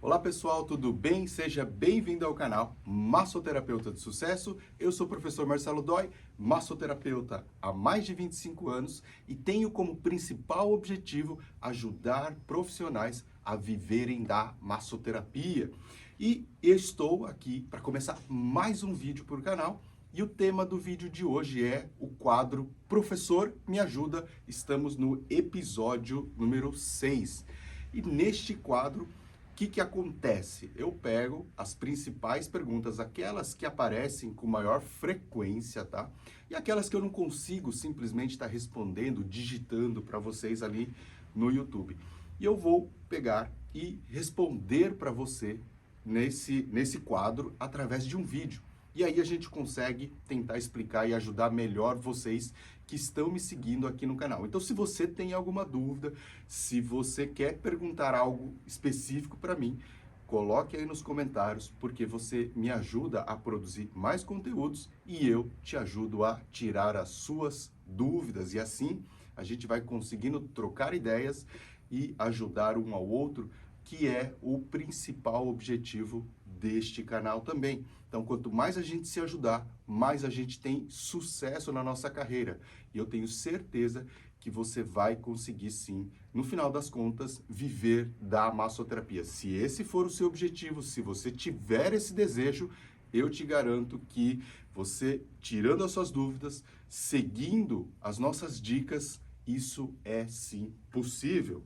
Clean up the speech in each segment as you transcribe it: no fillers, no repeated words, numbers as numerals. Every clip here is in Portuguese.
Olá pessoal, tudo bem? Seja bem-vindo ao canal Massoterapeuta de Sucesso. Eu sou o professor Marcelo Dói, massoterapeuta há mais de 25 anos e tenho como principal objetivo ajudar profissionais a viverem da massoterapia. E eu estou aqui para começar mais um vídeo para o canal. E o tema do vídeo de hoje é o quadro Professor Me Ajuda. Estamos no episódio número 6. E neste quadro, o que acontece? Eu pego as principais perguntas, aquelas que aparecem com maior frequência, tá? E aquelas que eu não consigo simplesmente estar respondendo, digitando para vocês ali no YouTube. E eu vou pegar e responder para você nesse quadro através de um vídeo. E aí a gente consegue tentar explicar e ajudar melhor vocês que estão me seguindo aqui no canal. Então, se você tem alguma dúvida, se você quer perguntar algo específico para mim, coloque aí nos comentários, porque você me ajuda a produzir mais conteúdos e eu te ajudo a tirar as suas dúvidas. E assim, a gente vai conseguindo trocar ideias e ajudar um ao outro, que é o principal objetivo deste canal também. Então, quanto mais a gente se ajudar, mais a gente tem sucesso na nossa carreira. E eu tenho certeza que você vai conseguir sim, no final das contas, viver da massoterapia. Se esse for o seu objetivo, se você tiver esse desejo, eu te garanto que você, tirando as suas dúvidas, seguindo as nossas dicas, isso é sim possível.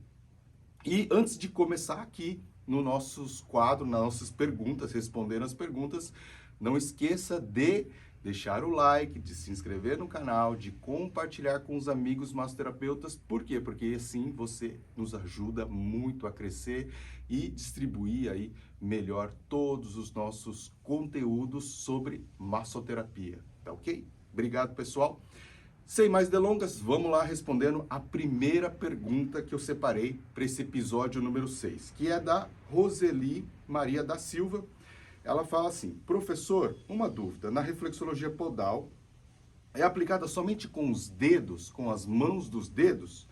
E antes de começar aqui no nossos quadros, nas nossas perguntas, respondendo as perguntas, não esqueça de deixar o like, de se inscrever no canal, de compartilhar com os amigos massoterapeutas. Por quê? Porque assim você nos ajuda muito a crescer e distribuir aí melhor todos os nossos conteúdos sobre massoterapia, tá ok? Obrigado, pessoal. Sem mais delongas, vamos lá respondendo a primeira pergunta que eu separei para esse episódio número 6, que é da Roseli Maria da Silva. Ela fala assim: professor, uma dúvida, na reflexologia podal é aplicada somente com os dedos, com as mãos dos dedos?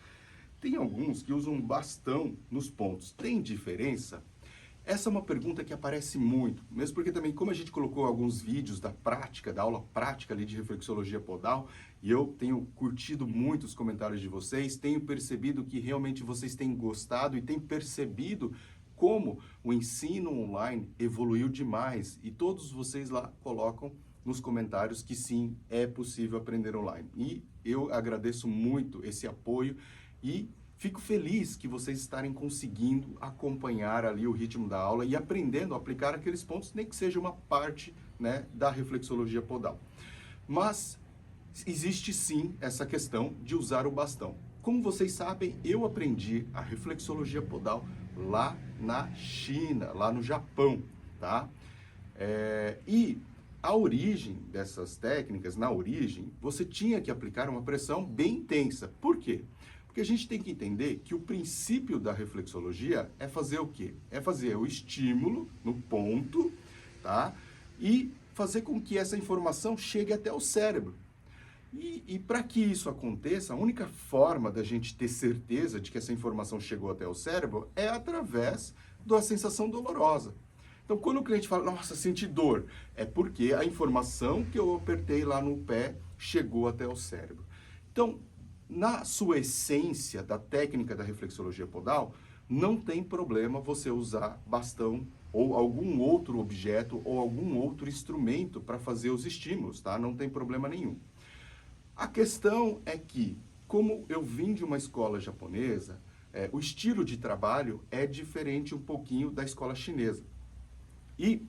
Tem alguns que usam bastão nos pontos, tem diferença? Essa é uma pergunta que aparece muito, mesmo porque também, como a gente colocou alguns vídeos da prática, da aula prática ali de reflexologia podal, e eu tenho curtido muito os comentários de vocês, tenho percebido que realmente vocês têm gostado e têm percebido como o ensino online evoluiu demais, e todos vocês lá colocam nos comentários que sim, é possível aprender online. E eu agradeço muito esse apoio e fico feliz que vocês estarem conseguindo acompanhar ali o ritmo da aula e aprendendo a aplicar aqueles pontos, nem que seja uma parte, né, da reflexologia podal. Mas existe sim essa questão de usar o bastão. Como vocês sabem, eu aprendi a reflexologia podal lá na China, lá no Japão, tá? E a origem dessas técnicas, na origem, você tinha que aplicar uma pressão bem intensa. Por quê? Porque a gente tem que entender que o princípio da reflexologia é fazer o quê? É fazer o estímulo no ponto, tá? E fazer com que essa informação chegue até o cérebro. E para que isso aconteça, a única forma da gente ter certeza de que essa informação chegou até o cérebro é através da sensação dolorosa. Então, quando o cliente fala, nossa, senti dor, é porque a informação que eu apertei lá no pé chegou até o cérebro. Então, na sua essência da técnica da reflexologia podal, não tem problema você usar bastão ou algum outro objeto ou algum outro instrumento para fazer os estímulos, tá? Não tem problema nenhum. A questão é que, como eu vim de uma escola japonesa, o estilo de trabalho é diferente um pouquinho da escola chinesa. E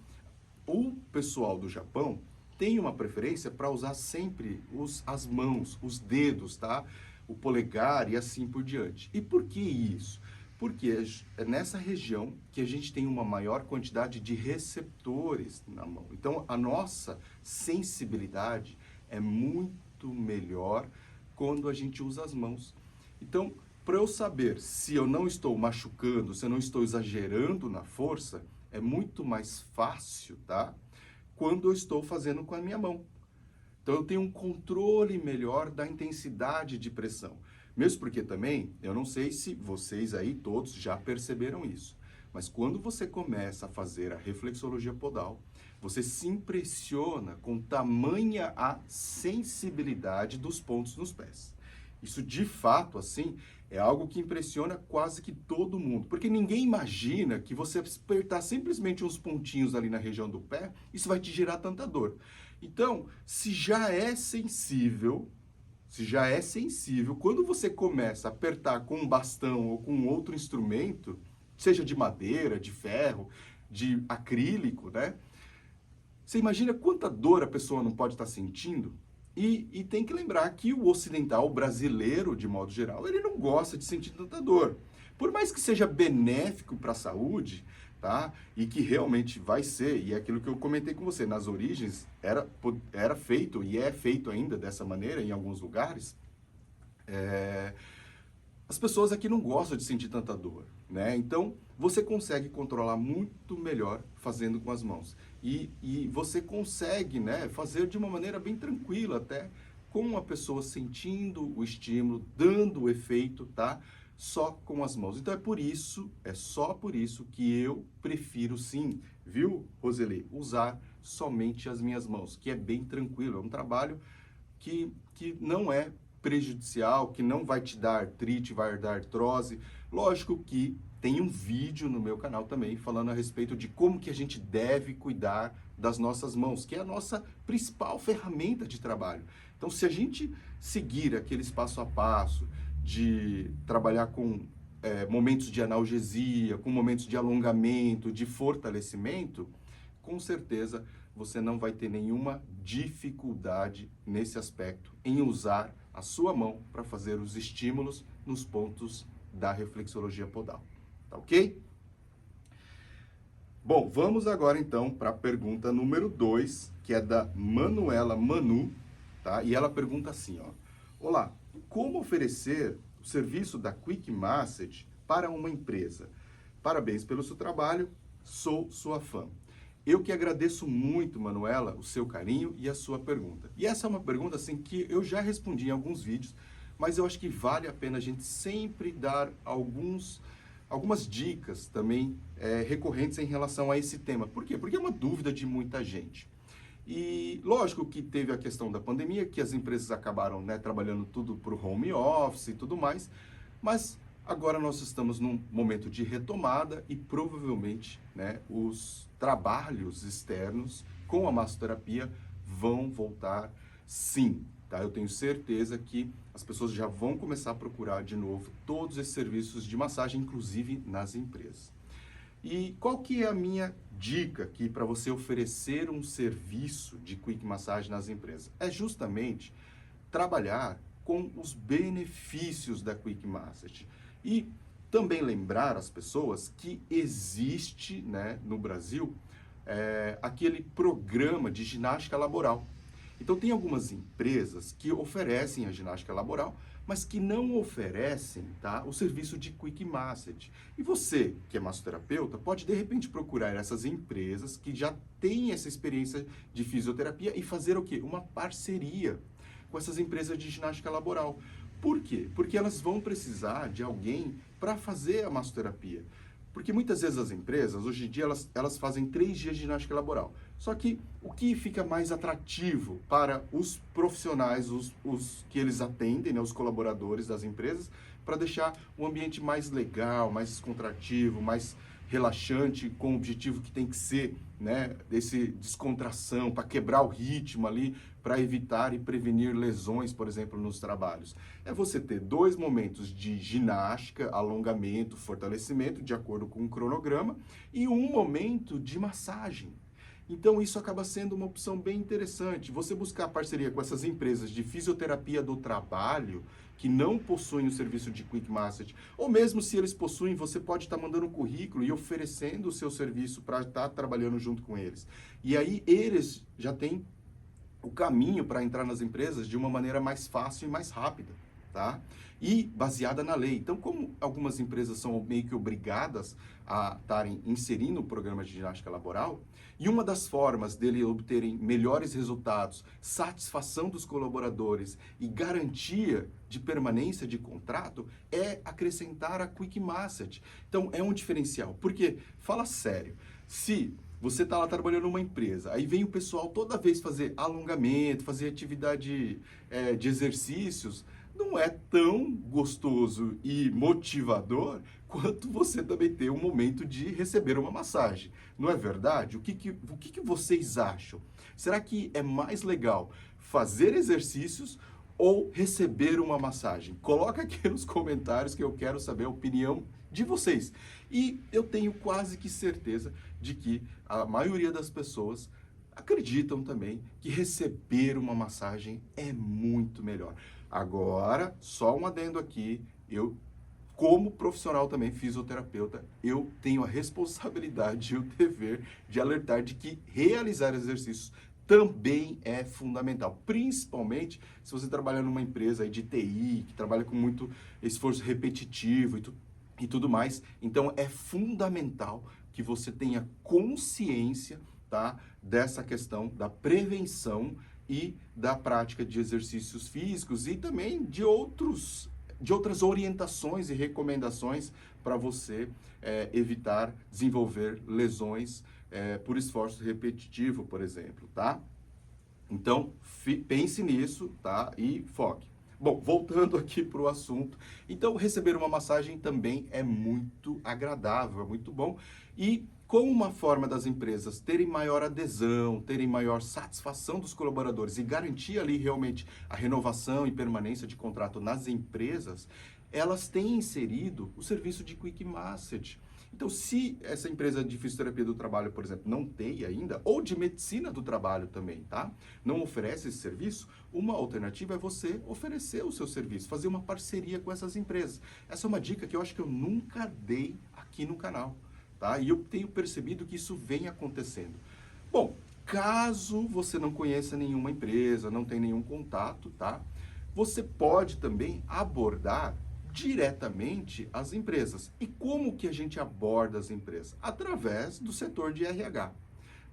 o pessoal do Japão tem uma preferência para usar sempre as mãos, os dedos, tá? O polegar e assim por diante. E por que isso? Porque é nessa região que a gente tem uma maior quantidade de receptores na mão. Então, a nossa sensibilidade é muito melhor quando a gente usa as mãos. Então, para eu saber se eu não estou machucando, se eu não estou exagerando na força, é muito mais fácil, tá? Quando eu estou fazendo com a minha mão. Então, eu tenho um controle melhor da intensidade de pressão. Mesmo porque também, eu não sei se vocês aí todos já perceberam isso, Mas quando você começa a fazer a reflexologia podal, você se impressiona com tamanha a sensibilidade dos pontos nos pés. Isso de fato, assim, é algo que impressiona quase que todo mundo, porque ninguém imagina que você apertar simplesmente uns pontinhos ali na região do pé, isso vai te gerar tanta dor. Então, se já é sensível, quando você começa a apertar com um bastão ou com outro instrumento, seja de madeira, de ferro, de acrílico, né? Você imagina quanta dor a pessoa não pode estar sentindo? E tem que lembrar que o ocidental, o brasileiro, de modo geral, ele não gosta de sentir tanta dor. Por mais que seja benéfico para a saúde, tá? E que realmente vai ser, e é aquilo que eu comentei com você, nas origens era feito e é feito ainda dessa maneira em alguns lugares, as pessoas aqui não gostam de sentir tanta dor, né? Então, você consegue controlar muito melhor fazendo com as mãos. E você consegue, né, fazer de uma maneira bem tranquila até, com a pessoa sentindo o estímulo, dando o efeito, tá? Só com as mãos. Então, é só por isso que eu prefiro sim, viu, Roseli, usar somente as minhas mãos, que é bem tranquilo, é um trabalho que não é prejudicial, que não vai te dar artrite, vai dar artrose. Lógico que tem um vídeo no meu canal também falando a respeito de como que a gente deve cuidar das nossas mãos, que é a nossa principal ferramenta de trabalho. Então, se a gente seguir aquele passo a passo de trabalhar com momentos de analgesia, com momentos de alongamento, de fortalecimento, com certeza você não vai ter nenhuma dificuldade nesse aspecto em usar a sua mão para fazer os estímulos nos pontos da reflexologia podal. Tá ok? Bom, vamos agora então para a pergunta número 2, que é da Manuela Manu, tá? E ela pergunta assim, ó: olá, como oferecer o serviço da Quick Massage para uma empresa? Parabéns pelo seu trabalho, sou sua fã. Eu que agradeço muito, Manuela, o seu carinho e a sua pergunta. E essa é uma pergunta assim que eu já respondi em alguns vídeos, mas eu acho que vale a pena a gente sempre dar algumas dicas também recorrentes em relação a esse tema. Por quê? Porque é uma dúvida de muita gente. E lógico que teve a questão da pandemia, que as empresas acabaram, né, trabalhando tudo para o home office e tudo mais, mas agora nós estamos num momento de retomada e provavelmente, né, os trabalhos externos com a massoterapia vão voltar sim, tá? Eu tenho certeza que as pessoas já vão começar a procurar de novo todos esses serviços de massagem, inclusive nas empresas. E qual que é a minha dica aqui para você oferecer um serviço de Quick Massage nas empresas? É justamente trabalhar com os benefícios da Quick Massage. E também lembrar as pessoas que existe, né, no Brasil aquele programa de ginástica laboral. Então tem algumas empresas que oferecem a ginástica laboral, mas que não oferecem, tá, o serviço de Quick Massage. E você, que é massoterapeuta, pode de repente procurar essas empresas que já têm essa experiência de fisioterapia e fazer o quê? Uma parceria com essas empresas de ginástica laboral. Por quê? Porque elas vão precisar de alguém para fazer a massoterapia. Porque muitas vezes as empresas, hoje em dia, elas fazem 3 dias de ginástica laboral. Só que o que fica mais atrativo para os profissionais, os que eles atendem, né, os colaboradores das empresas, para deixar o ambiente mais legal, mais descontrativo, mais relaxante, com o objetivo que tem que ser, né, desse descontração, para quebrar o ritmo ali, para evitar e prevenir lesões, por exemplo, nos trabalhos. É você ter 2 momentos de ginástica, alongamento, fortalecimento, de acordo com o cronograma, e um momento de massagem. Então, isso acaba sendo uma opção bem interessante. Você buscar parceria com essas empresas de fisioterapia do trabalho, que não possuem o serviço de Quick Massage, ou mesmo se eles possuem, você pode estar mandando um currículo e oferecendo o seu serviço para estar trabalhando junto com eles. E aí, eles já têm o caminho para entrar nas empresas de uma maneira mais fácil e mais rápida, tá? E baseada na lei. Então, como algumas empresas são meio que obrigadas a estarem inserindo o programa de ginástica laboral, e uma das formas dele obterem melhores resultados, satisfação dos colaboradores e garantia de permanência de contrato é acrescentar a Quick Massage. Então, é um diferencial. Porque, fala sério, se você está lá trabalhando numa empresa, aí vem o pessoal toda vez fazer alongamento, fazer atividade de exercícios, não é tão gostoso e motivador quanto você também ter um momento de receber uma massagem. Não é verdade? O que vocês acham? Será que é mais legal fazer exercícios ou receber uma massagem? Coloca aqui nos comentários que eu quero saber a opinião de vocês. E eu tenho quase que certeza de que a maioria das pessoas acreditam também que receber uma massagem é muito melhor. Agora, só um adendo aqui, eu, como profissional também, fisioterapeuta, eu tenho a responsabilidade e o dever de alertar de que realizar exercícios também é fundamental, principalmente se você trabalha numa empresa aí de TI, que trabalha com muito esforço repetitivo e tudo mais. Então, é fundamental que você tenha consciência, tá, dessa questão da prevenção e da prática de exercícios físicos e também de outras orientações e recomendações para você evitar desenvolver lesões por esforço repetitivo, por exemplo, tá? Então, pense nisso, tá? E foque. Bom, voltando aqui para o assunto, então receber uma massagem também é muito agradável, é muito bom. E como uma forma das empresas terem maior adesão, terem maior satisfação dos colaboradores e garantir ali realmente a renovação e permanência de contrato nas empresas, elas têm inserido o serviço de Quick Massage. Então, se essa empresa de fisioterapia do trabalho, por exemplo, não tem ainda, ou de medicina do trabalho também, tá? Não oferece esse serviço, uma alternativa é você oferecer o seu serviço, fazer uma parceria com essas empresas. Essa é uma dica que eu acho que eu nunca dei aqui no canal, tá? E eu tenho percebido que isso vem acontecendo. Bom, caso você não conheça nenhuma empresa, não tem nenhum contato, tá? Você pode também abordar diretamente as empresas. E como que a gente aborda as empresas? Através do setor de RH.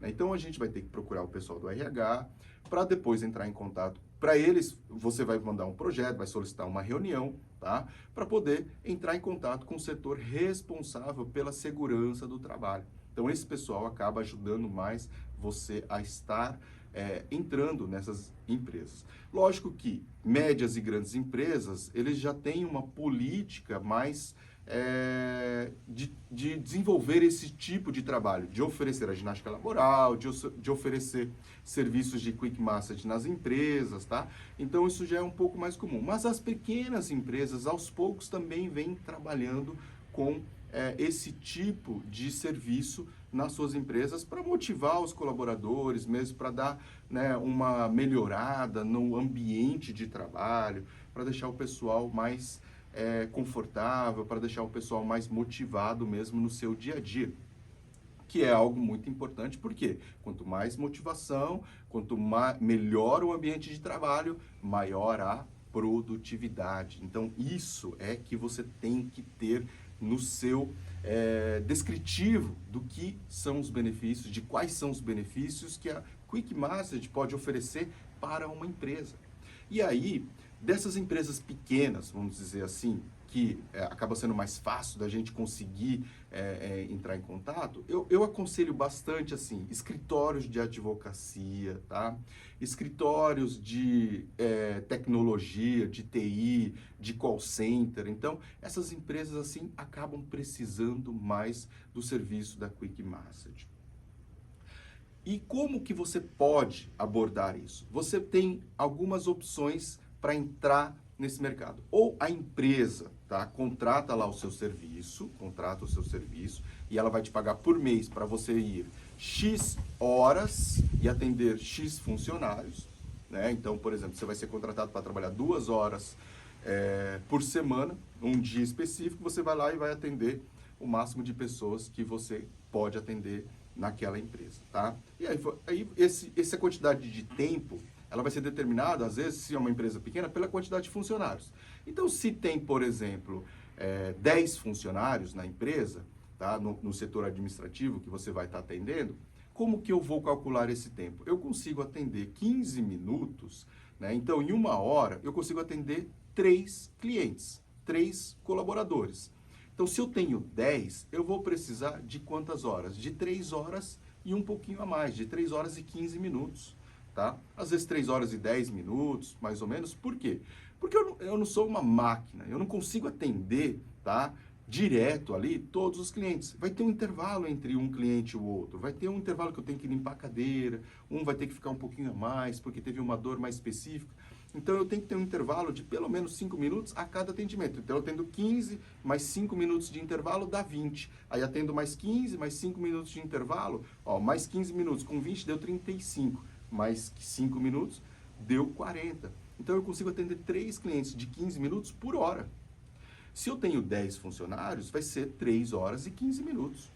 Então, a gente vai ter que procurar o pessoal do RH para depois entrar em contato. Para eles, você vai mandar um projeto, vai solicitar uma reunião, tá? Para poder entrar em contato com o setor responsável pela segurança do trabalho. Então, esse pessoal acaba ajudando mais você a estar entrando nessas empresas. Lógico que médias e grandes empresas, eles já têm uma política mais de desenvolver esse tipo de trabalho, de oferecer a ginástica laboral, de oferecer serviços de Quick Massage nas empresas, tá? Então, isso já é um pouco mais comum. Mas as pequenas empresas, aos poucos, também vêm trabalhando com esse tipo de serviço nas suas empresas para motivar os colaboradores, mesmo para dar, né, uma melhorada no ambiente de trabalho, para deixar o pessoal mais confortável, para deixar o pessoal mais motivado mesmo no seu dia a dia. Que é algo muito importante, porque quanto mais motivação, melhor o ambiente de trabalho, maior a produtividade. Então, isso é que você tem que ter no seu descritivo do que são os benefícios, de quais são os benefícios que a Quick Massage pode oferecer para uma empresa. E aí, dessas empresas pequenas, vamos dizer assim, que acaba sendo mais fácil da gente conseguir entrar em contato, eu aconselho bastante, assim, escritórios de advocacia, tá? Escritórios de tecnologia, de TI, de call center. Então, essas empresas, assim, acabam precisando mais do serviço da Quick Massage. E como que você pode abordar isso? Você tem algumas opções para entrar nesse mercado. Ou a empresa, tá, contrata lá o seu serviço, contrata o seu serviço e ela vai te pagar por mês para você ir X horas e atender X funcionários, né? Então, por exemplo, você vai ser contratado para trabalhar 2 horas por semana, um dia específico, você vai lá e vai atender o máximo de pessoas que você pode atender naquela empresa, tá? E aí essa quantidade de tempo ela vai ser determinada, às vezes, se é uma empresa pequena, pela quantidade de funcionários. Então, se tem, por exemplo, 10 funcionários na empresa, tá? No setor administrativo que você vai estar atendendo, como que eu vou calcular esse tempo? Eu consigo atender 15 minutos, né? Então, em 1 hora, eu consigo atender 3 clientes, 3 colaboradores. Então, se eu tenho 10, eu vou precisar de quantas horas? De 3 horas e um pouquinho a mais, de 3 horas e 15 minutos, tá? Às vezes 3 horas e 10 minutos, mais ou menos. Por quê? Porque eu não sou uma máquina, eu não consigo atender, tá? Direto ali todos os clientes. Vai ter um intervalo entre um cliente e o outro. Vai ter um intervalo que eu tenho que limpar a cadeira, um vai ter que ficar um pouquinho a mais porque teve uma dor mais específica. Então eu tenho que ter um intervalo de pelo menos 5 minutos a cada atendimento. Então eu atendo 15, mais 5 minutos de intervalo dá 20. Aí atendo mais 15, mais 5 minutos de intervalo, ó, mais 15 minutos, com 20 deu 35, mais 5 minutos deu 40. Então eu consigo atender 3 clientes de 15 minutos por hora. Se eu tenho 10 funcionários, vai ser 3 horas e 15 minutos.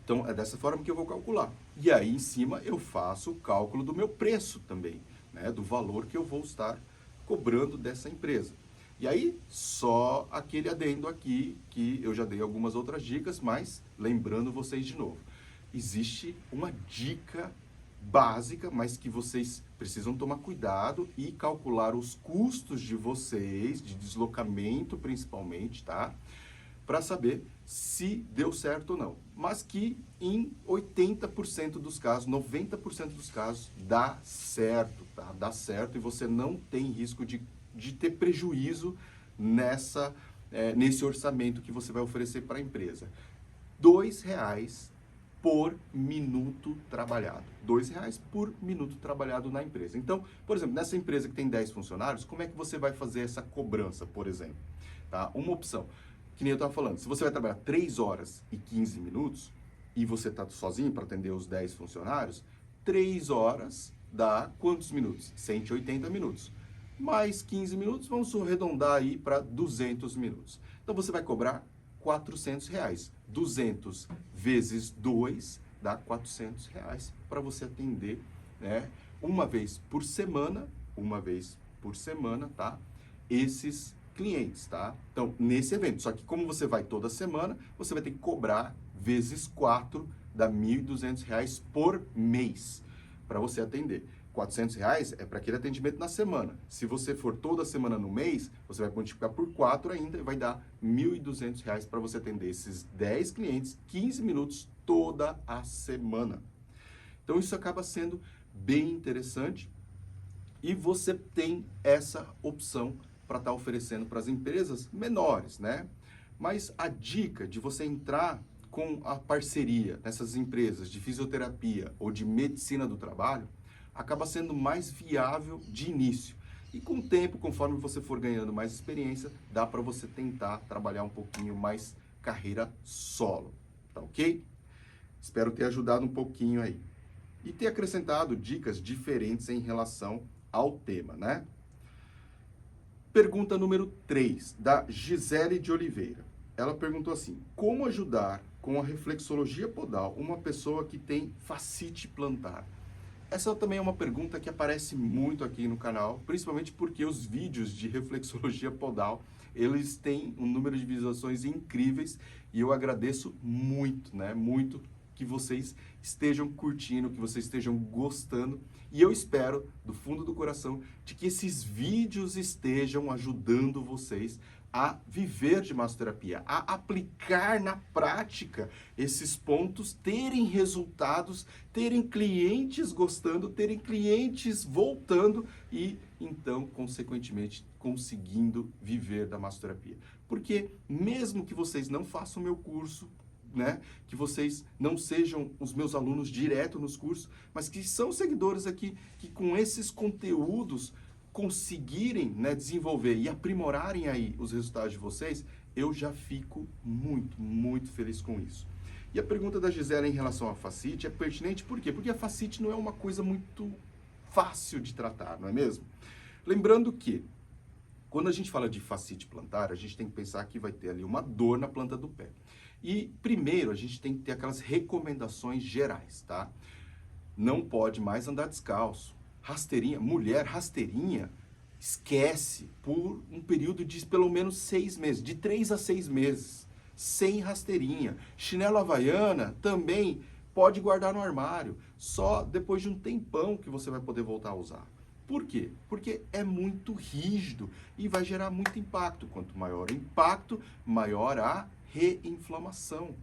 Então, é dessa forma que eu vou calcular. E aí, em cima, eu faço o cálculo do meu preço também, né? Do valor que eu vou estar cobrando dessa empresa. E aí, só aquele adendo aqui, que eu já dei algumas outras dicas, mas lembrando vocês de novo. Existe uma dica básica, mas que vocês precisam tomar cuidado e calcular os custos de vocês, de deslocamento principalmente, tá? Para saber se deu certo ou não. Mas que em 80% dos casos, 90% dos casos, dá certo, tá? Dá certo e você não tem risco de ter prejuízo nesse orçamento que você vai oferecer para a empresa. R$ 2 por minuto trabalhado. R$ 2 por minuto trabalhado na empresa. Então, por exemplo, nessa empresa que tem 10 funcionários, como é que você vai fazer essa cobrança, por exemplo? Tá? Uma opção, que nem eu estava falando, se você vai trabalhar 3 horas e 15 minutos e você está sozinho para atender os 10 funcionários, 3 horas dá quantos minutos? 180 minutos. Mais 15 minutos, vamos arredondar aí para 200 minutos. Então, você vai cobrar R$ 400. 200 vezes 2 dá R$ 400 para você atender, né, uma vez por semana, tá? Esses clientes, tá? Então, nesse evento, só que como você vai toda semana, você vai ter que cobrar vezes 4, dá R$ 1.200 por mês para você atender. R$ 400 é para aquele atendimento na semana. Se você for toda semana no mês, você vai multiplicar por 4 ainda e vai dar R$ 1.200 para você atender esses 10 clientes, 15 minutos toda a semana. Então isso acaba sendo bem interessante e você tem essa opção para estar oferecendo para as empresas menores, né? Mas a dica de você entrar com a parceria nessas empresas de fisioterapia ou de medicina do trabalho acaba sendo mais viável de início. E com o tempo, conforme você for ganhando mais experiência, dá para você tentar trabalhar um pouquinho mais carreira solo, tá ok? Espero ter ajudado um pouquinho aí. E ter acrescentado dicas diferentes em relação ao tema, né? Pergunta número 3, da Gisele de Oliveira. Ela perguntou assim: como ajudar com a reflexologia podal uma pessoa que tem fascite plantar? Essa também é uma pergunta que aparece muito aqui no canal, principalmente porque os vídeos de reflexologia podal, eles têm um número de visualizações incríveis e eu agradeço muito, né? Muito que vocês estejam curtindo, que vocês estejam gostando e eu espero, do fundo do coração, de que esses vídeos estejam ajudando vocês a viver de massoterapia, a aplicar na prática esses pontos, terem resultados, terem clientes gostando, terem clientes voltando e, então, consequentemente, conseguindo viver da massoterapia. Porque mesmo que vocês não façam o meu curso, né, que vocês não sejam os meus alunos direto nos cursos, mas que são seguidores aqui, que com esses conteúdos conseguirem, né, desenvolver e aprimorarem aí os resultados de vocês, eu já fico muito, muito feliz com isso. E a pergunta da Gisela em relação à fascite é pertinente, por quê? Porque a fascite não é uma coisa muito fácil de tratar, não é mesmo? Lembrando que, quando a gente fala de fascite plantar, a gente tem que pensar que vai ter ali uma dor na planta do pé. E, primeiro, a gente tem que ter aquelas recomendações gerais, tá? Não pode mais andar descalço. Rasteirinha, mulher, rasteirinha, esquece por um período de pelo menos 6 meses, de 3 a 6 meses, sem rasteirinha. Chinelo havaiana também pode guardar no armário, só depois de um tempão que você vai poder voltar a usar. Por quê? Porque é muito rígido e vai gerar muito impacto. Quanto maior o impacto, maior a reinflamação.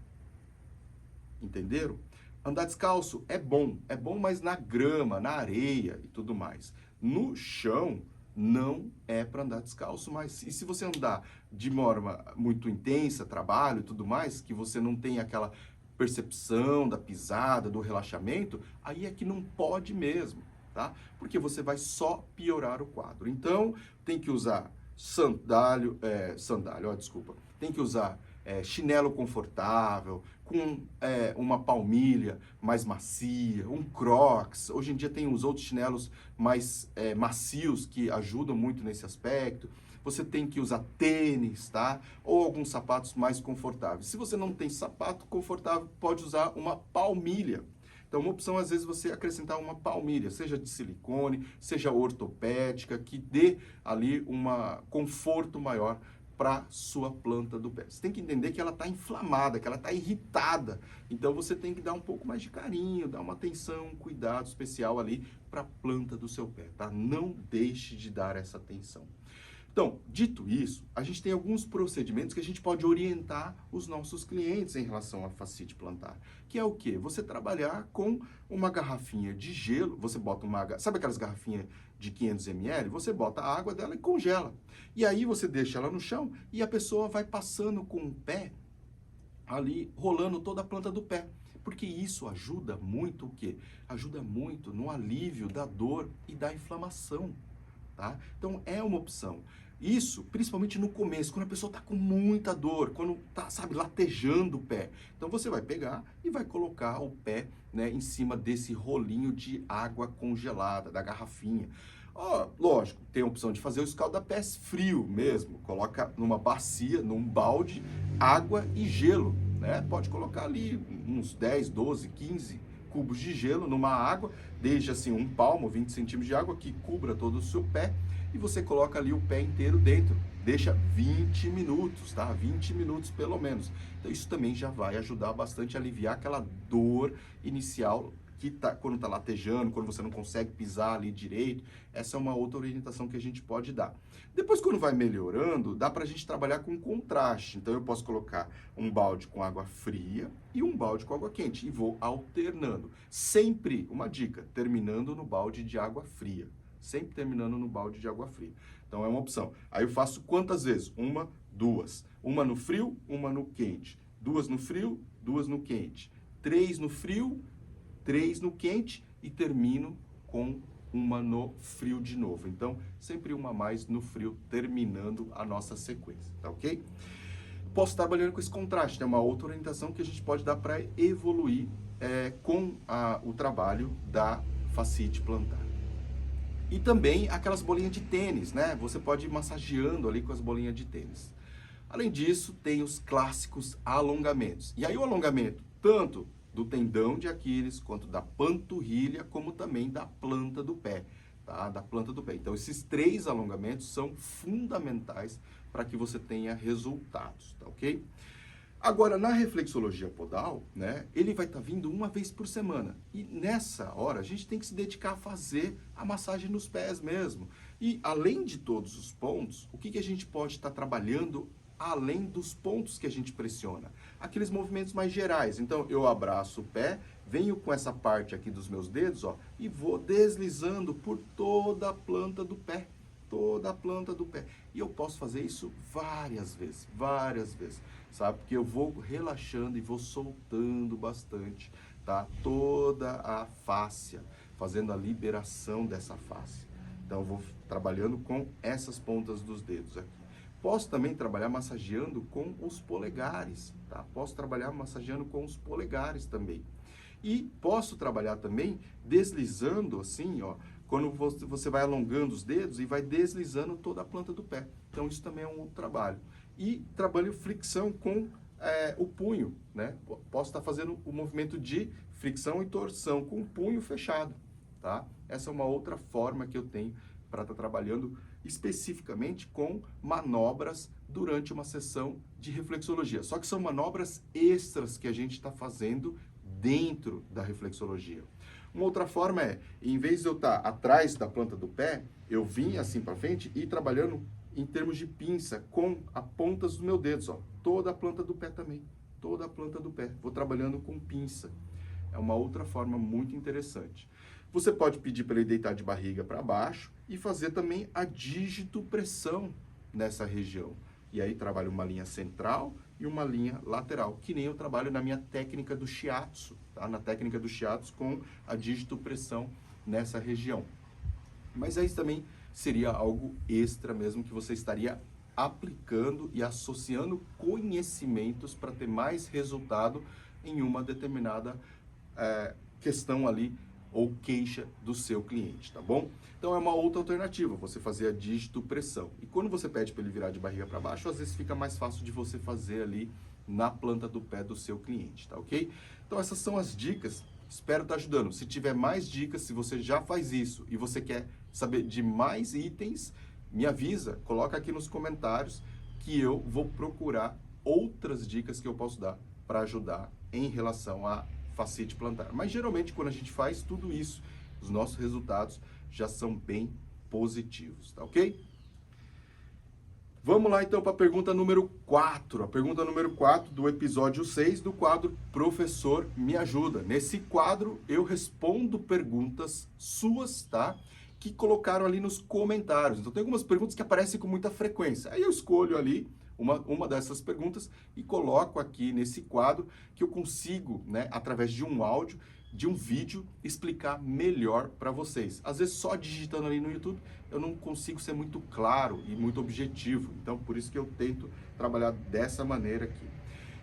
Entenderam? Andar descalço é bom, mas na grama, na areia e tudo mais. No chão, não é para andar descalço, mas e se você andar de forma muito intensa, trabalho e tudo mais, que você não tem aquela percepção da pisada, do relaxamento, aí é que não pode mesmo, tá? Porque você vai só piorar o quadro. Então, tem que usar tem que usar chinelo confortável, com uma palmilha mais macia, um Crocs. Hoje em dia tem os outros chinelos mais macios que ajudam muito nesse aspecto. Você tem que usar tênis, tá? Ou alguns sapatos mais confortáveis. Se você não tem sapato confortável, pode usar uma palmilha. Então, uma opção, às vezes, você acrescentar uma palmilha, seja de silicone, seja ortopédica, que dê ali um conforto maior para sua planta do pé. Você tem que entender que ela está inflamada, que ela está irritada. Então, você tem que dar um pouco mais de carinho, dar uma atenção, um cuidado especial ali para a planta do seu pé, tá? Não deixe de dar essa atenção. Então, dito isso, a gente tem alguns procedimentos que a gente pode orientar os nossos clientes em relação à fascite plantar. Que é o quê? Você trabalhar com uma garrafinha de gelo, você bota sabe aquelas garrafinhas de 500 ml? Você bota a água dela e congela. E aí você deixa ela no chão e a pessoa vai passando com o pé ali, rolando toda a planta do pé. Porque isso ajuda muito o quê? Ajuda muito no alívio da dor e da inflamação, tá? Então, é uma opção. Isso, principalmente no começo, quando a pessoa está com muita dor, quando está, sabe, latejando o pé. Então, você vai pegar e vai colocar o pé, né, em cima desse rolinho de água congelada, da garrafinha. Oh, lógico, tem a opção de fazer o escalda-pés frio mesmo. Coloca numa bacia, num balde, água e gelo, né? Pode colocar ali uns 10, 12, 15 cubos de gelo numa água, desde assim um palmo, 20 centímetros de água que cubra todo o seu pé e você coloca ali o pé inteiro dentro. Deixa 20 minutos, tá? 20 minutos pelo menos. Então isso também já vai ajudar bastante a aliviar aquela dor inicial que quando tá latejando, quando você não consegue pisar ali direito. Essa é uma outra orientação que a gente pode dar. Depois, quando vai melhorando, dá pra gente trabalhar com contraste. Então, eu posso colocar um balde com água fria e um balde com água quente. E vou alternando. Sempre, uma dica, terminando no balde de água fria. Sempre terminando no balde de água fria. Então, é uma opção. Aí eu faço quantas vezes? Uma, duas. Uma no frio, uma no quente. Duas no frio, duas no quente. 3 no frio, 3 no quente e termino com uma no frio de novo. Então, sempre uma a mais no frio, terminando a nossa sequência, tá ok? Posso estar trabalhando com esse contraste, é uma outra orientação que a gente pode dar para evoluir com o trabalho da fascite plantar. E também aquelas bolinhas de tênis, né? Você pode ir massageando ali com as bolinhas de tênis. Além disso, tem os clássicos alongamentos. E aí o alongamento, tanto do tendão de Aquiles, quanto da panturrilha, como também da planta do pé, tá? Da planta do pé. Então, esses 3 alongamentos são fundamentais para que você tenha resultados, tá ok? Agora, na reflexologia podal, né, ele vai estar vindo uma vez por semana. E nessa hora, a gente tem que se dedicar a fazer a massagem nos pés mesmo. E, além de todos os pontos, o que a gente pode estar trabalhando além dos pontos que a gente pressiona? Aqueles movimentos mais gerais. Então, eu abraço o pé, venho com essa parte aqui dos meus dedos, ó, e vou deslizando por toda a planta do pé. Toda a planta do pé. E eu posso fazer isso várias vezes, sabe? Porque eu vou relaxando e vou soltando bastante, tá? Toda a fáscia, fazendo a liberação dessa fáscia. Então, eu vou trabalhando com essas pontas dos dedos aqui. Posso também trabalhar massageando com os polegares, tá? Posso trabalhar massageando com os polegares também. E posso trabalhar também deslizando assim, ó, quando você vai alongando os dedos e vai deslizando toda a planta do pé. Então, isso também é um outro trabalho. E trabalho fricção com o punho, né? Posso estar fazendo o movimento de fricção e torção com o punho fechado. tá? Essa é uma outra forma que eu tenho para estar trabalhando especificamente com manobras durante uma sessão de reflexologia. Só que são manobras extras que a gente está fazendo dentro da reflexologia. Uma outra forma é, em vez de eu estar atrás da planta do pé, eu vim assim para frente e ir trabalhando em termos de pinça com as pontas dos meus dedos, ó, toda a planta do pé também, toda a planta do pé. Vou trabalhando com pinça. É uma outra forma muito interessante. Você pode pedir para ele deitar de barriga para baixo e fazer também a digitopressão nessa região. E aí trabalho uma linha central e uma linha lateral, que nem eu trabalho na minha técnica do shiatsu, tá? Na técnica do shiatsu com a digitopressão nessa região. Mas aí também seria algo extra mesmo que você estaria aplicando e associando conhecimentos para ter mais resultado em uma determinada questão ali ou queixa do seu cliente, tá bom? Então é uma outra alternativa, você fazer a digitopressão. E quando você pede para ele virar de barriga para baixo, às vezes fica mais fácil de você fazer ali na planta do pé do seu cliente, tá ok? Então essas são as dicas, espero estar ajudando. Se tiver mais dicas, se você já faz isso e você quer saber de mais itens, me avisa, coloca aqui nos comentários que eu vou procurar outras dicas que eu posso dar para ajudar em relação a fascite plantar. Mas geralmente quando a gente faz tudo isso, os nossos resultados já são bem positivos, tá ok? Vamos lá então para a pergunta número 4. A pergunta número 4 do episódio 6 do quadro Professor Me Ajuda. Nesse quadro eu respondo perguntas suas, tá? Que colocaram ali nos comentários. Então tem algumas perguntas que aparecem com muita frequência. Aí eu escolho ali uma dessas perguntas e coloco aqui nesse quadro que eu consigo, né, através de um áudio, de um vídeo, explicar melhor para vocês. Às vezes só digitando ali no YouTube eu não consigo ser muito claro e muito objetivo. Então por isso que eu tento trabalhar dessa maneira aqui.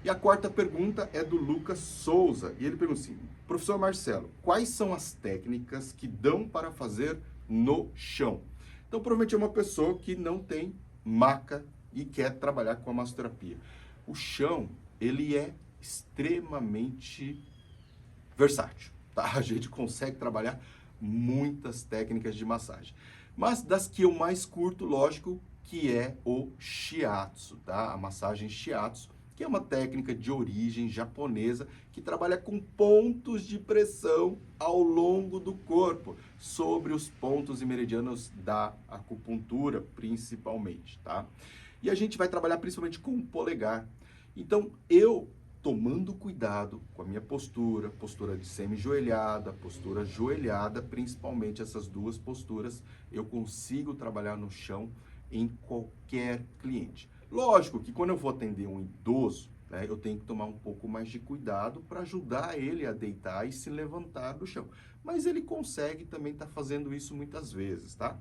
E a quarta pergunta é do Lucas Souza. E ele pergunta assim: professor Marcelo, quais são as técnicas que dão para fazer no chão? Então provavelmente é uma pessoa que não tem maca e quer trabalhar com a massoterapia. O chão, ele é extremamente versátil, tá? A gente consegue trabalhar muitas técnicas de massagem. Mas das que eu mais curto, lógico, que é o shiatsu, tá? A massagem shiatsu, que é uma técnica de origem japonesa que trabalha com pontos de pressão ao longo do corpo, sobre os pontos e meridianos da acupuntura, principalmente, tá? E a gente vai trabalhar principalmente com o polegar. Então, eu tomando cuidado com a minha postura, postura de semi-joelhada, postura joelhada, principalmente essas duas posturas, eu consigo trabalhar no chão em qualquer cliente. Lógico que quando eu vou atender um idoso, né, eu tenho que tomar um pouco mais de cuidado para ajudar ele a deitar e se levantar do chão. Mas ele consegue também estar fazendo isso muitas vezes, tá?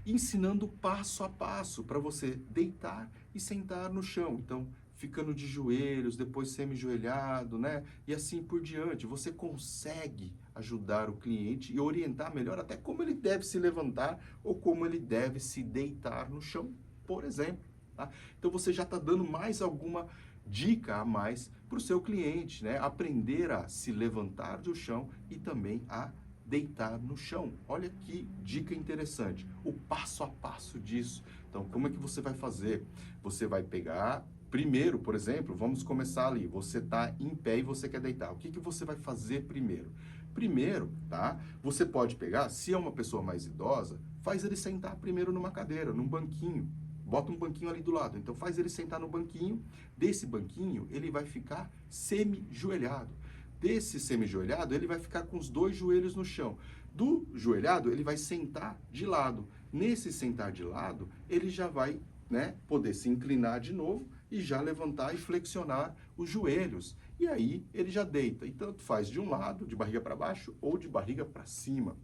Ensinando passo a passo para você deitar e sentar no chão. Então, ficando de joelhos, depois semi-joelhado, né? E assim por diante. Você consegue ajudar o cliente e orientar melhor até como ele deve se levantar ou como ele deve se deitar no chão, por exemplo. Tá? Então você já está dando mais alguma dica a mais para o seu cliente, né? Aprender a se levantar do chão e também a deitar no chão. Olha que dica interessante. O passo a passo disso. Então, como é que você vai fazer? Você vai pegar, primeiro, por exemplo, vamos começar ali. Você está em pé e você quer deitar. O que você vai fazer primeiro? Primeiro, tá? Você pode pegar, se é uma pessoa mais idosa, faz ele sentar primeiro numa cadeira, num banquinho. Bota um banquinho ali do lado. Então faz ele sentar no banquinho. Desse banquinho, ele vai ficar semi-joelhado. Desse semi-joelhado, ele vai ficar com os dois joelhos no chão. Do joelhado, ele vai sentar de lado. Nesse sentar de lado, ele já vai, né, poder se inclinar de novo e já levantar e flexionar os joelhos. E aí ele já deita. E tanto faz de um lado, de barriga para baixo, ou de barriga para cima.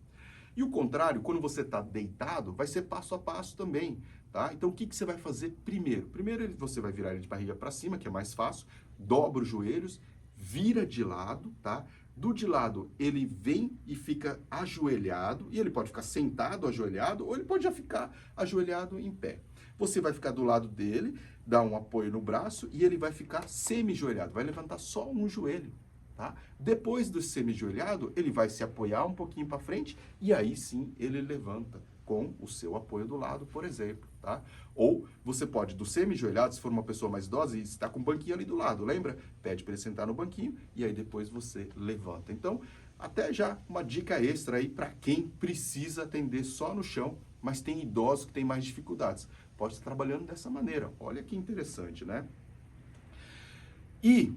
E o contrário, quando você está deitado, vai ser passo a passo também, tá? Então, o que você vai fazer primeiro? Primeiro, você vai virar ele de barriga para cima, que é mais fácil, dobra os joelhos, vira de lado, tá? Do de lado, ele vem e fica ajoelhado, e ele pode ficar sentado, ajoelhado, ou ele pode já ficar ajoelhado em pé. Você vai ficar do lado dele, dá um apoio no braço, e ele vai ficar semi-joelhado, vai levantar só um joelho, tá? Depois do semi-ajoelhado, ele vai se apoiar um pouquinho para frente e aí sim ele levanta com o seu apoio do lado, por exemplo, tá? Ou você pode, do semi-ajoelhado, se for uma pessoa mais idosa e está com um banquinho ali do lado, lembra? Pede para ele sentar no banquinho e aí depois você levanta. Então, até já uma dica extra aí para quem precisa atender só no chão, mas tem idosos que têm mais dificuldades. Pode estar trabalhando dessa maneira. Olha que interessante, né? E,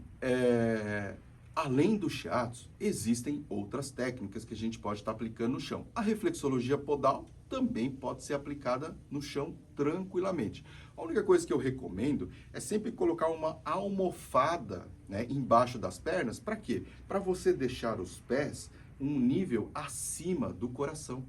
além do shiatsu, existem outras técnicas que a gente pode estar aplicando no chão. A reflexologia podal também pode ser aplicada no chão tranquilamente. A única coisa que eu recomendo é sempre colocar uma almofada, né, embaixo das pernas. Para quê? Para você deixar os pés um nível acima do coração.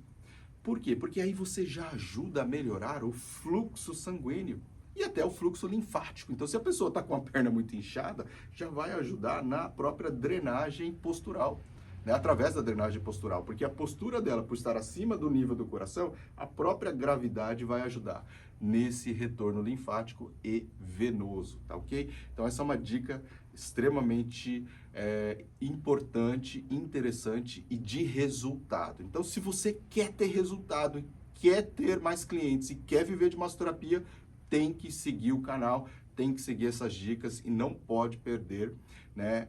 Por quê? Porque aí você já ajuda a melhorar o fluxo sanguíneo e até o fluxo linfático. Então, se a pessoa está com a perna muito inchada, já vai ajudar na própria drenagem postural, né? Através da drenagem postural, porque a postura dela, por estar acima do nível do coração, a própria gravidade vai ajudar nesse retorno linfático e venoso, tá ok? Então, essa é uma dica extremamente importante, interessante e de resultado. Então, se você quer ter resultado, quer ter mais clientes e quer viver de massoterapia, tem que seguir o canal, tem que seguir essas dicas e não pode perder, né,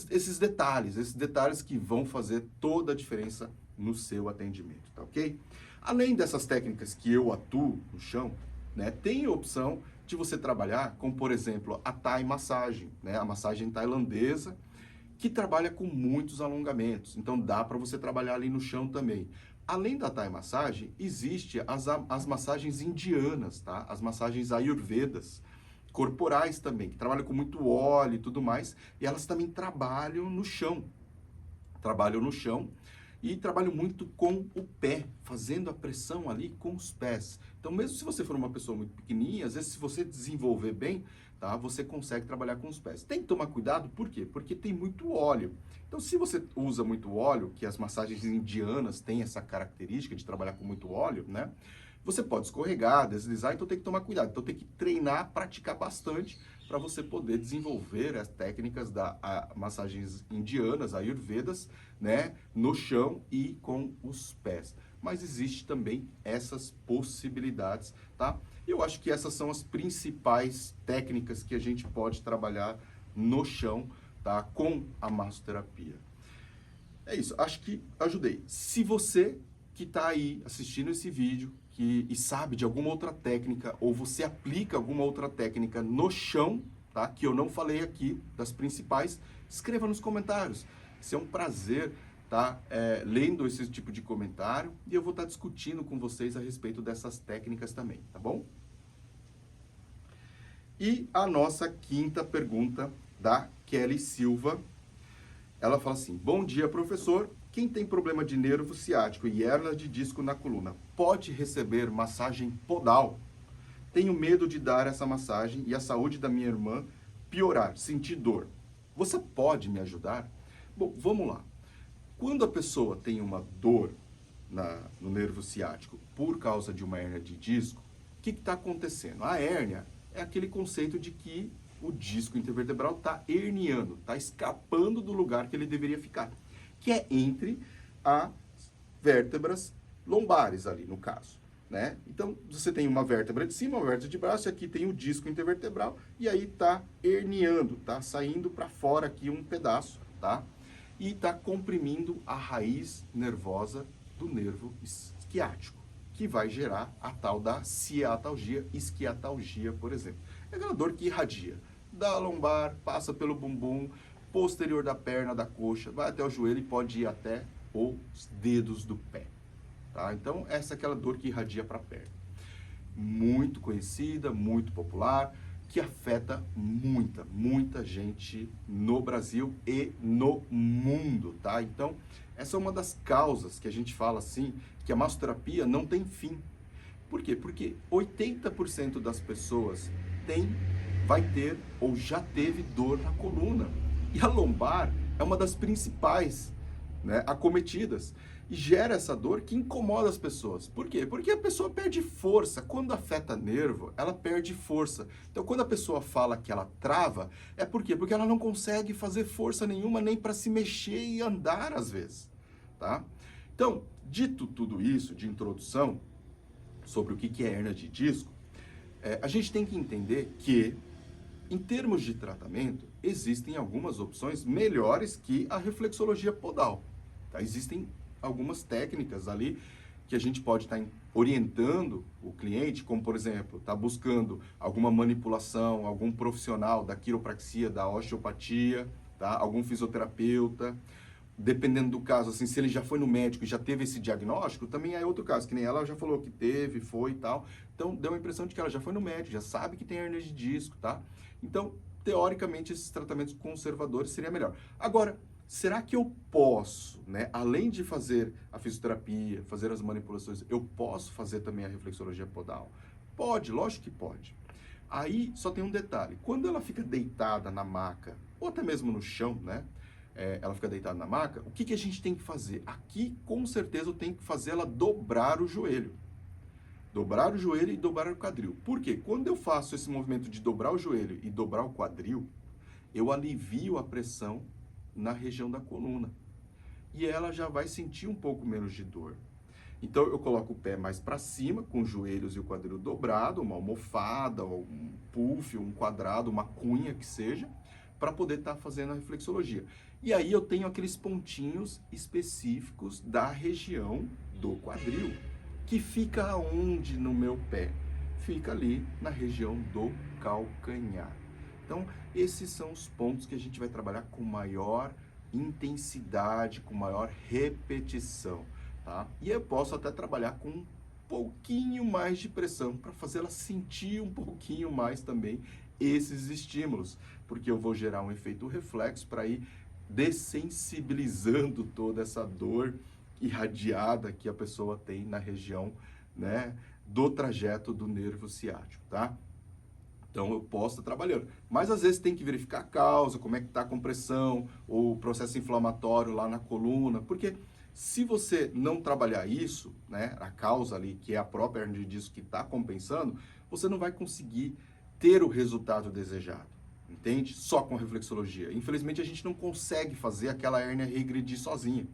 esses detalhes que vão fazer toda a diferença no seu atendimento, tá ok? Além dessas técnicas que eu atuo no chão, né, tem a opção de você trabalhar com, por exemplo, a Thai massagem, né, a massagem tailandesa, que trabalha com muitos alongamentos. Então, dá para você trabalhar ali no chão também. Além da Thai massagem, existe as massagens indianas, tá? As massagens ayurvedas, corporais também, que trabalham com muito óleo e tudo mais, e elas também trabalham no chão. Trabalham no chão e trabalham muito com o pé, fazendo a pressão ali com os pés. Então, mesmo se você for uma pessoa muito pequenininha, às vezes se você desenvolver bem, tá, você consegue trabalhar com os pés. Tem que tomar cuidado, por quê? Porque tem muito óleo. Então, se você usa muito óleo, que as massagens indianas têm essa característica de trabalhar com muito óleo, né? Você pode escorregar, deslizar, então tem que tomar cuidado. Então tem que treinar, praticar bastante para você poder desenvolver as técnicas das massagens indianas, ayurvedas, né, no chão e com os pés. Mas existe também essas possibilidades, tá? Eu acho que essas são as principais técnicas que a gente pode trabalhar no chão, tá, com a massoterapia. É isso, acho que ajudei. Se você que está aí assistindo esse vídeo e sabe de alguma outra técnica, ou você aplica alguma outra técnica no chão, tá, que eu não falei aqui, das principais, escreva nos comentários. Isso é um prazer tá lendo esse tipo de comentário e eu vou estar discutindo com vocês a respeito dessas técnicas também, tá bom? E a nossa quinta pergunta da Kelly Silva, ela fala assim: bom dia, professor. Quem tem problema de nervo ciático e hérnia de disco na coluna pode receber massagem podal? Tenho medo de dar essa massagem e a saúde da minha irmã piorar, sentir dor. Você pode me ajudar? Bom, vamos lá. Quando a pessoa tem uma dor no nervo ciático por causa de uma hérnia de disco, o que está acontecendo? A hérnia é aquele conceito de que o disco intervertebral está herniando, está escapando do lugar que ele deveria ficar, que é entre as vértebras lombares ali, no caso, né? Então, você tem uma vértebra de cima, uma vértebra de baixo, e aqui tem o disco intervertebral, e aí tá herniando, tá saindo para fora aqui um pedaço, tá? E tá comprimindo a raiz nervosa do nervo isquiático, que vai gerar a tal da ciatalgia, isquiatalgia, por exemplo. É aquela dor que irradia da lombar, passa pelo bumbum, posterior da perna, da coxa, vai até o joelho e pode ir até os dedos do pé, tá? Então, essa é aquela dor que irradia para a perna. Muito conhecida, muito popular, que afeta muita gente no Brasil e no mundo, tá? Então, essa é uma das causas que a gente fala assim, que a massoterapia não tem fim. Por quê? Porque 80% das pessoas vai ter ou já teve dor na coluna. E a lombar é uma das principais, né, acometidas. e gera essa dor que incomoda as pessoas. Por quê? Porque a pessoa perde força. Quando afeta nervo, ela perde força. Então, quando a pessoa fala que ela trava, é por quê? Porque ela não consegue fazer força nenhuma nem para se mexer e andar às vezes, tá? Então, dito tudo isso de introdução sobre o que é hérnia de disco, a gente tem que entender que, em termos de tratamento, existem algumas opções melhores que a reflexologia podal. Tá? Existem algumas técnicas ali que a gente pode estar orientando o cliente, como por exemplo, está buscando alguma manipulação, algum profissional da quiropraxia, da osteopatia, tá? Algum fisioterapeuta. Dependendo do caso, assim, se ele já foi no médico e já teve esse diagnóstico, também é outro caso, que nem ela já falou que teve, foi e tal. Então, deu a impressão de que ela já foi no médico, já sabe que tem hérnia de disco, tá? Então, teoricamente, esses tratamentos conservadores seria melhor. Agora, será que eu posso, né, além de fazer a fisioterapia, fazer as manipulações, eu posso fazer também a reflexologia podal? Pode, lógico que pode. Aí, só tem um detalhe. Quando ela fica deitada na maca, ou até mesmo no chão, né? Ela fica deitada na maca, o que a gente tem que fazer? Aqui, com certeza, eu tenho que fazer ela dobrar o joelho. Dobrar o joelho e dobrar o quadril. Por quê? Quando eu faço esse movimento de dobrar o joelho e dobrar o quadril, eu alivio a pressão na região da coluna. E ela já vai sentir um pouco menos de dor. Então, eu coloco o pé mais para cima, com os joelhos e o quadril dobrado, uma almofada, um puff, um quadrado, uma cunha que seja, para poder estar fazendo a reflexologia. E aí eu tenho aqueles pontinhos específicos da região do quadril, que fica onde no meu pé? Fica ali na região do calcanhar. Então, esses são os pontos que a gente vai trabalhar com maior intensidade, com maior repetição, tá? E eu posso até trabalhar com um pouquinho mais de pressão para fazer ela sentir um pouquinho mais também esses estímulos, porque eu vou gerar um efeito reflexo para ir dessensibilizando toda essa dor irradiada que a pessoa tem na região, né, do trajeto do nervo ciático, tá? Então eu posso estar trabalhando. Mas às vezes tem que verificar a causa, como é que está a compressão, ou o processo inflamatório lá na coluna, porque se você não trabalhar isso, né, a causa ali, que é a própria hérnia de disco que está compensando, você não vai conseguir ter o resultado desejado, entende? Só com a reflexologia. Infelizmente a gente não consegue fazer aquela hérnia regredir sozinha.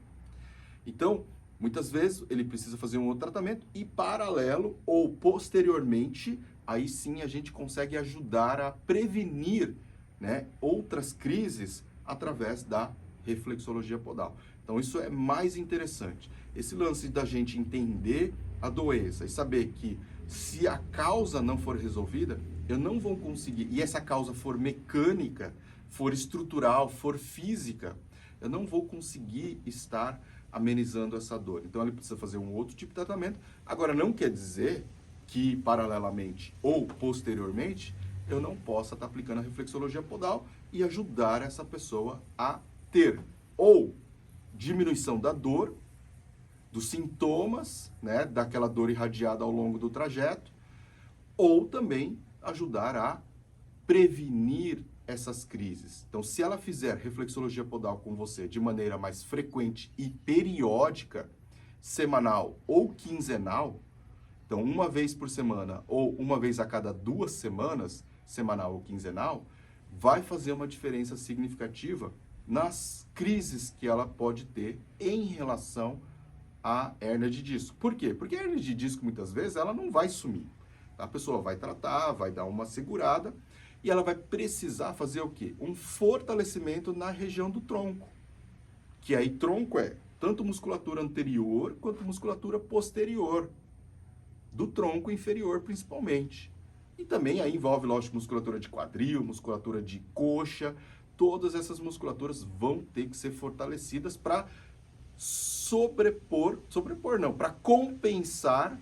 Então, muitas vezes ele precisa fazer um outro tratamento e paralelo ou posteriormente, aí sim a gente consegue ajudar a prevenir, né, outras crises através da reflexologia podal. Então isso é mais interessante. Esse lance da gente entender a doença e saber que se a causa não for resolvida, eu não vou conseguir, e essa causa for mecânica, for estrutural, for física, eu não vou conseguir estar amenizando essa dor. Então ele precisa fazer um outro tipo de tratamento. Agora não quer dizer que paralelamente ou posteriormente eu não possa estar aplicando a reflexologia podal e ajudar essa pessoa a ter ou diminuição da dor, dos sintomas, né, daquela dor irradiada ao longo do trajeto, ou também ajudar a prevenir essas crises. Então, se ela fizer reflexologia podal com você de maneira mais frequente e periódica, semanal ou quinzenal, então uma vez por semana ou uma vez a cada 2 semanas, semanal ou quinzenal, vai fazer uma diferença significativa nas crises que ela pode ter em relação à hérnia de disco. Por quê? Porque a hérnia de disco, muitas vezes, ela não vai sumir. A pessoa vai tratar, vai dar uma segurada, e ela vai precisar fazer o quê? Um fortalecimento na região do tronco. Que aí tronco é tanto musculatura anterior quanto musculatura posterior. Do tronco inferior, principalmente. E também aí envolve, lógico, musculatura de quadril, musculatura de coxa. Todas essas musculaturas vão ter que ser fortalecidas para para compensar,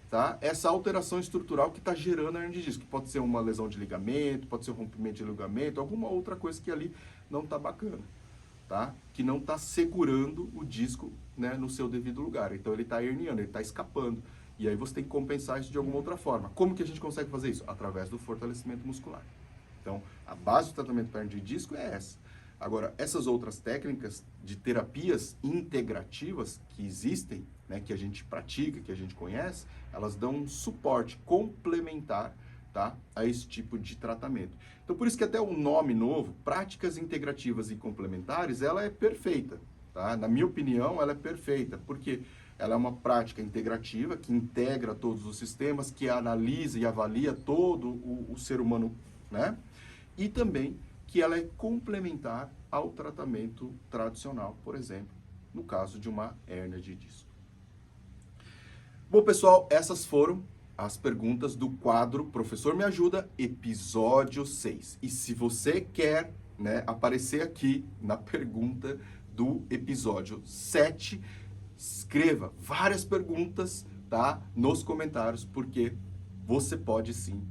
tá, essa alteração estrutural que está gerando a hernia de disco. Pode ser uma lesão de ligamento, pode ser um rompimento de ligamento, alguma outra coisa que ali não está bacana, tá? Que não está segurando o disco, né, no seu devido lugar. Então ele está herniando, ele está escapando. E aí você tem que compensar isso de alguma outra forma. Como que a gente consegue fazer isso? Através do fortalecimento muscular. Então, a base do tratamento para hernia de disco é essa. Agora, essas outras técnicas de terapias integrativas que existem, né, que a gente pratica, que a gente conhece, elas dão um suporte complementar, tá, a esse tipo de tratamento. Então, por isso que até o nome novo, práticas integrativas e complementares, ela é perfeita, tá? Na minha opinião, ela é perfeita, porque ela é uma prática integrativa que integra todos os sistemas, que analisa e avalia todo o ser humano, né? E também que ela é complementar ao tratamento tradicional, por exemplo, no caso de uma hérnia de disco. Bom, pessoal, essas foram as perguntas do quadro Professor Me Ajuda, episódio 6. E se você quer, né, aparecer aqui na pergunta do episódio 7, escreva várias perguntas, tá, nos comentários, porque você pode sim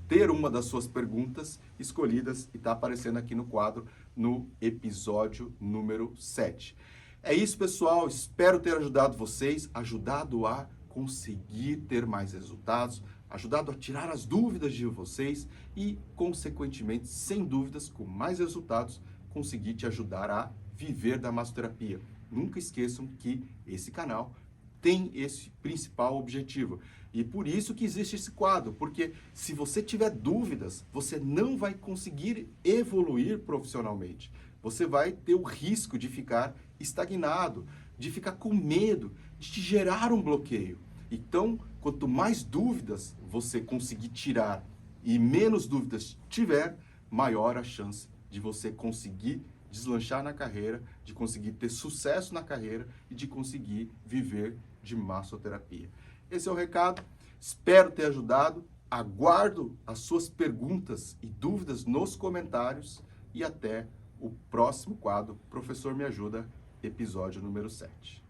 ter uma das suas perguntas escolhidas e tá aparecendo aqui no quadro no episódio número 7. É isso, pessoal. Espero ter ajudado vocês, ajudado a conseguir ter mais resultados, ajudado a tirar as dúvidas de vocês e, consequentemente, sem dúvidas, com mais resultados, conseguir te ajudar a viver da massoterapia. Nunca esqueçam que esse canal tem esse principal objetivo. E por isso que existe esse quadro, porque se você tiver dúvidas, você não vai conseguir evoluir profissionalmente. Você vai ter o risco de ficar estagnado, de ficar com medo, de te gerar um bloqueio. Então, quanto mais dúvidas você conseguir tirar e menos dúvidas tiver, maior a chance de você conseguir deslanchar na carreira, de conseguir ter sucesso na carreira e de conseguir viver de massoterapia. Esse é o recado, espero ter ajudado, aguardo as suas perguntas e dúvidas nos comentários e até o próximo quadro Professor Me Ajuda, episódio número 7.